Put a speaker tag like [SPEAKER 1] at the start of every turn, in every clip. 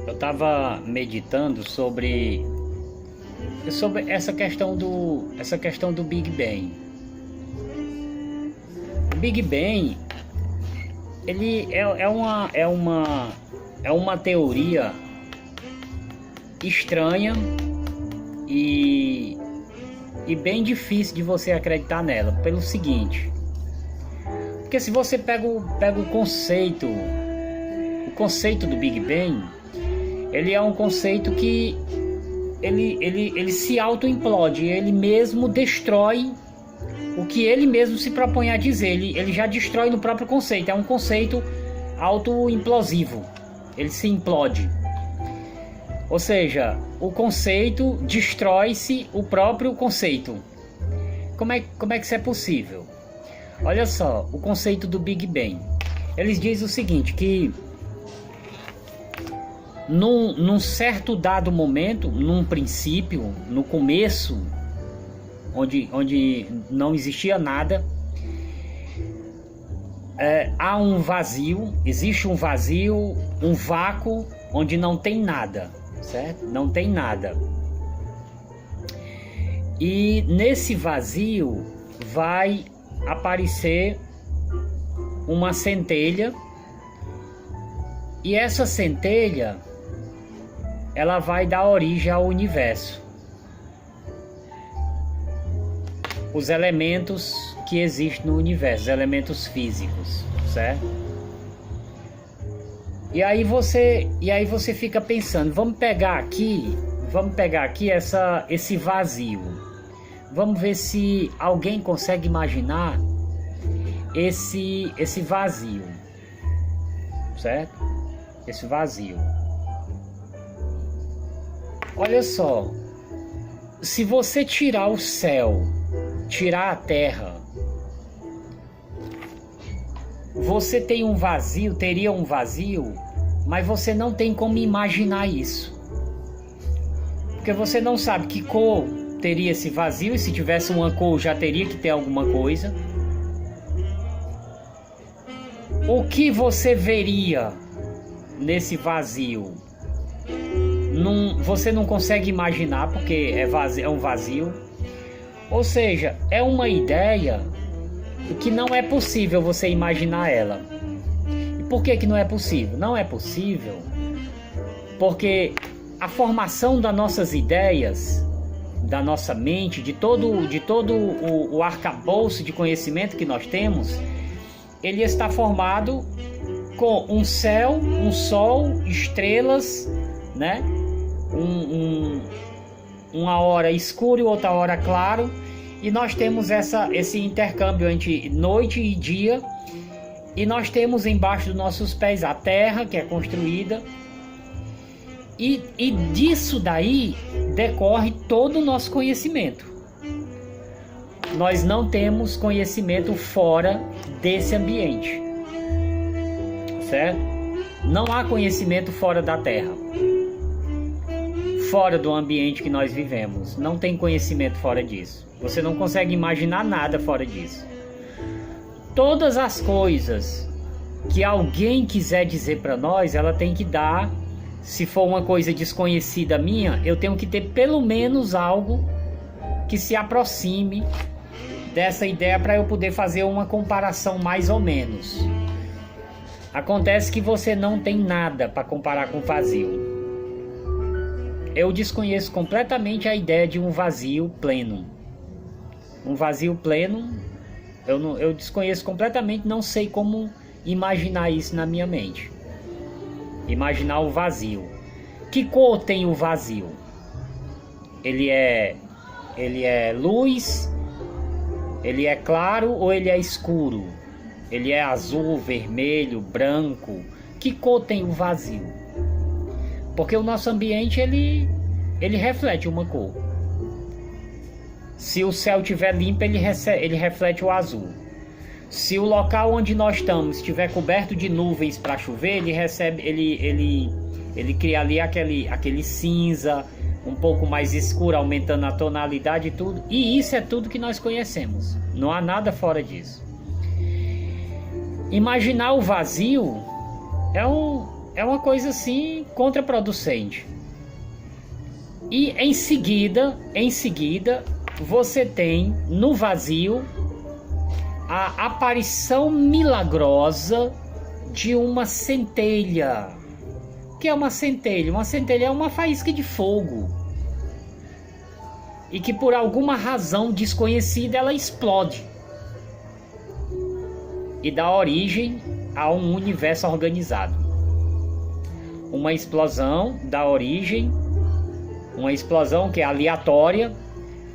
[SPEAKER 1] Eu estava meditando sobre essa questão do Big Bang. O Big Bang, ele é uma teoria estranha e bem difícil de você acreditar nela, pelo seguinte. Porque se você pega o conceito do Big Bang, ele é um conceito que ele se auto-implode, ele mesmo destrói o que ele mesmo se propõe a dizer, ele já destrói no próprio conceito, é um conceito auto-implosivo, ele se implode. Ou seja, o conceito destrói-se o próprio conceito. Como é que isso é possível? Olha só, o conceito do Big Bang. Eles dizem o seguinte, que num certo dado momento, num princípio, no começo, onde não existia nada, há um vazio, existe um vazio, um vácuo, onde não tem nada, certo? Não tem nada. E nesse vazio vai aparecer uma centelha, e essa centelha ela vai dar origem ao universo, os elementos que existem no universo, os elementos físicos, certo? E aí você fica pensando, vamos pegar aqui esse vazio. Vamos ver se alguém consegue imaginar esse vazio, certo? Esse vazio. Olha só, se você tirar o céu, tirar a terra, você tem um vazio, teria um vazio, mas você não tem como imaginar isso. Porque você não sabe que cor teria esse vazio, e se tivesse uma cor já teria que ter alguma coisa. O que você veria nesse vazio? Você não consegue imaginar, porque é um vazio. Ou seja, é uma ideia que não é possível você imaginar ela. E por que não é possível? Não é possível porque a formação das nossas ideias, da nossa mente, de todo o arcabouço de conhecimento que nós temos, ele está formado com um céu, um sol, estrelas, né? Uma hora escuro e outra hora claro, e nós temos esse intercâmbio entre noite e dia, e nós temos embaixo dos nossos pés a terra, que é construída, e disso daí decorre todo o nosso conhecimento. Nós não temos conhecimento fora desse ambiente, certo? Não há conhecimento fora da terra, fora do ambiente que nós vivemos. Não tem conhecimento fora disso. Você não consegue imaginar nada fora disso. Todas as coisas que alguém quiser dizer para nós, ela tem que dar. Se for uma coisa desconhecida minha, eu tenho que ter pelo menos algo que se aproxime dessa ideia para eu poder fazer uma comparação mais ou menos. Acontece que você não tem nada para comparar com vazio. Eu desconheço completamente a ideia de um vazio pleno. Um vazio pleno, eu desconheço completamente, não sei como imaginar isso na minha mente. Imaginar o vazio. Que cor tem o vazio? Ele é luz? Ele é claro ou ele é escuro? Ele é azul, vermelho, branco? Que cor tem o vazio? Porque o nosso ambiente ele reflete uma cor. Se o céu estiver limpo, ele reflete o azul. Se o local onde nós estamos estiver coberto de nuvens para chover, ele cria ali aquele cinza, um pouco mais escuro, aumentando a tonalidade e tudo. E isso é tudo que nós conhecemos. Não há nada fora disso. Imaginar o vazio é uma coisa assim contraproducente. E em seguida, você tem no vazio a aparição milagrosa de uma centelha. O que é uma centelha? Uma centelha é uma faísca de fogo. E que por alguma razão desconhecida ela explode. E dá origem a um universo organizado. Uma explosão dá origem, uma explosão que é aleatória,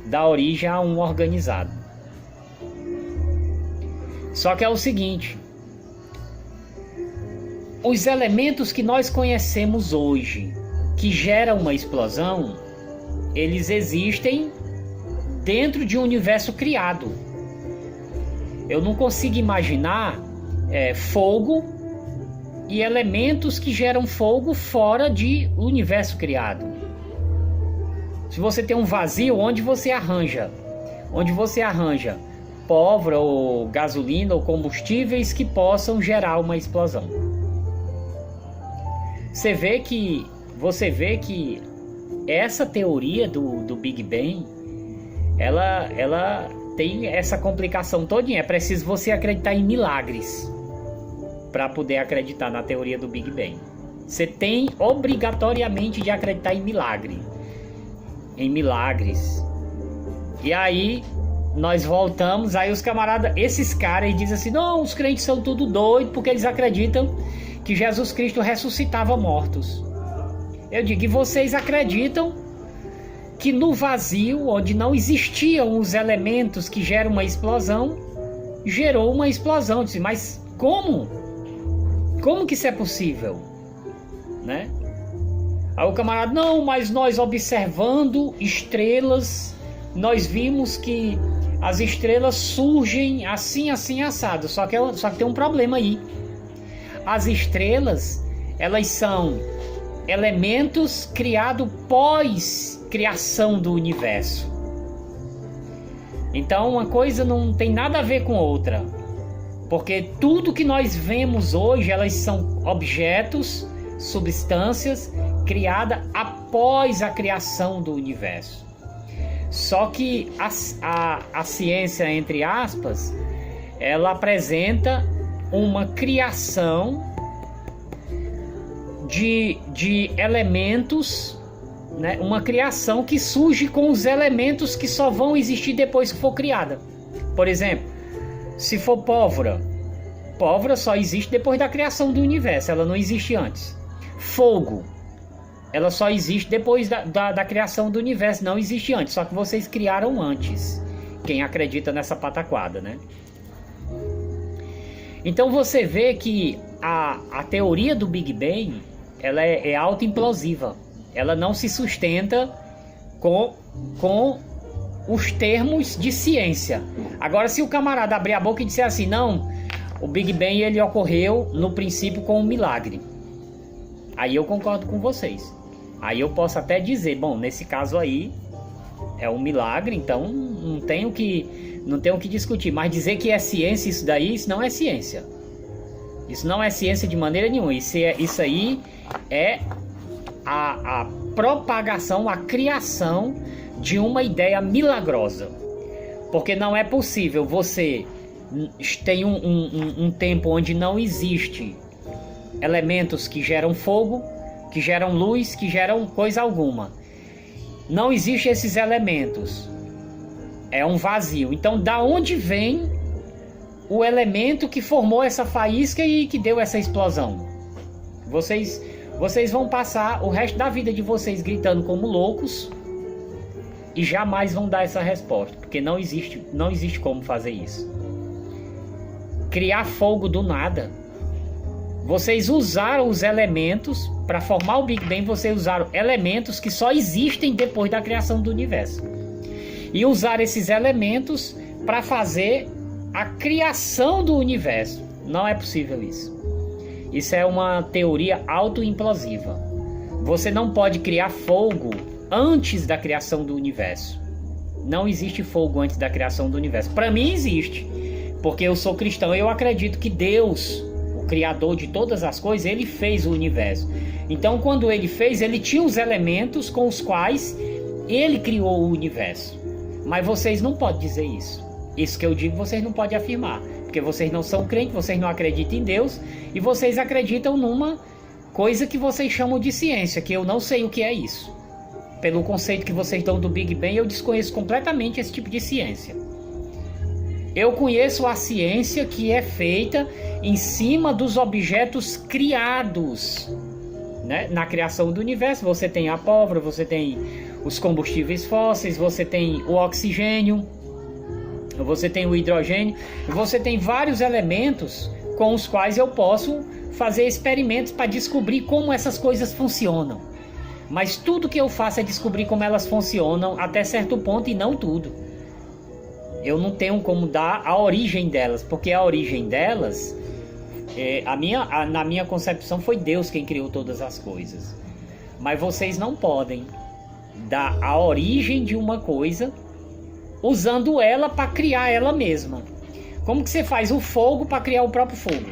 [SPEAKER 1] dá origem a um organizado. Só que é o seguinte, os elementos que nós conhecemos hoje, que geram uma explosão, eles existem dentro de um universo criado. Eu não consigo imaginar fogo e elementos que geram fogo fora de universo criado. Se você tem um vazio, onde você arranja pólvora ou gasolina ou combustíveis que possam gerar uma explosão. Você vê que essa teoria do Big Bang, ela tem essa complicação todinha. É preciso você acreditar em milagres para poder acreditar na teoria do Big Bang. Você tem obrigatoriamente de acreditar em milagres. E aí nós voltamos, aí os camaradas, esses caras dizem assim, não, os crentes são tudo doidos porque eles acreditam que Jesus Cristo ressuscitava mortos. Eu digo, e vocês acreditam que no vazio, onde não existiam os elementos que geram uma explosão, gerou uma explosão. Eu disse, mas como? Como que isso é possível? Né? Aí o camarada, não, mas nós observando estrelas, nós vimos que as estrelas surgem assim, assim, assado. Só que tem um problema aí. As estrelas, elas são elementos criados pós-criação do universo. Então uma coisa não tem nada a ver com outra. Porque tudo que nós vemos hoje, elas são objetos, substâncias criadas após a criação do universo. Só que a ciência, entre aspas, ela apresenta uma criação de elementos, né? Uma criação que surge com os elementos que só vão existir depois que for criada. Por exemplo, se for pólvora só existe depois da criação do universo, ela não existe antes. Fogo, ela só existe depois da criação do universo, não existe antes, só que vocês criaram antes. Quem acredita nessa pataquada, né? Então você vê que a teoria do Big Bang, ela é autoimplosiva. Ela não se sustenta com os termos de ciência. Agora, se o camarada abrir a boca e disser assim, não, o Big Bang ele ocorreu no princípio com um milagre, aí eu concordo com vocês. Aí eu posso até dizer, bom, nesse caso aí é um milagre, então não tenho que discutir. Mas dizer que é ciência isso daí, isso não é ciência. Isso não é ciência de maneira nenhuma. Isso aí é a propagação, a criação de uma ideia milagrosa. Porque não é possível você tem um tempo onde não existe elementos que geram fogo, que geram luz, que geram coisa alguma. Não existem esses elementos. É um vazio. Então, da onde vem o elemento que formou essa faísca e que deu essa explosão? Vocês vão passar o resto da vida de vocês gritando como loucos e jamais vão dar essa resposta, porque não existe como fazer isso. Criar fogo do nada. Vocês usaram os elementos para formar o Big Bang, vocês usaram elementos que só existem depois da criação do universo. E usar esses elementos para fazer a criação do universo. Não é possível isso. Isso é uma teoria autoimplosiva. Você não pode criar fogo antes da criação do universo. Não existe fogo antes da criação do universo. Para mim existe, porque eu sou cristão e eu acredito que Deus, criador de todas as coisas, ele fez o universo. Então, quando ele fez, ele tinha os elementos com os quais ele criou o universo. Mas vocês não podem dizer isso. Isso que eu digo, vocês não podem afirmar. Porque vocês não são crentes, vocês não acreditam em Deus, e vocês acreditam numa coisa que vocês chamam de ciência, que eu não sei o que é isso. Pelo conceito que vocês dão do Big Bang, eu desconheço completamente esse tipo de ciência. Eu conheço a ciência que é feita em cima dos objetos criados, né? Na criação do universo, você tem a pólvora, você tem os combustíveis fósseis, você tem o oxigênio, você tem o hidrogênio, você tem vários elementos com os quais eu posso fazer experimentos para descobrir como essas coisas funcionam. Mas tudo que eu faço é descobrir como elas funcionam até certo ponto e não tudo. Eu não tenho como dar a origem delas, porque a origem delas, na minha concepção, foi Deus quem criou todas as coisas. Mas vocês não podem dar a origem de uma coisa usando ela para criar ela mesma. Como que você faz o fogo para criar o próprio fogo?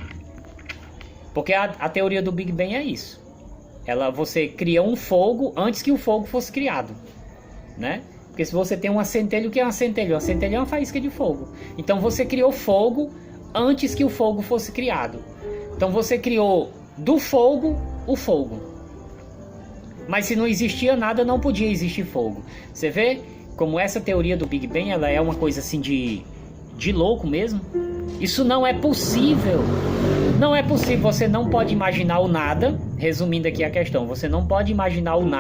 [SPEAKER 1] Porque a teoria do Big Bang é isso. Você cria um fogo antes que o fogo fosse criado, né? Porque se você tem uma centelha, o que é uma centelha? Uma centelha é uma faísca de fogo. Então você criou fogo antes que o fogo fosse criado. Então você criou do fogo o fogo. Mas se não existia nada, não podia existir fogo. Você vê como essa teoria do Big Bang, ela é uma coisa assim de louco mesmo? Isso não é possível. Não é possível. Você não pode imaginar o nada. Resumindo aqui a questão, você não pode imaginar o nada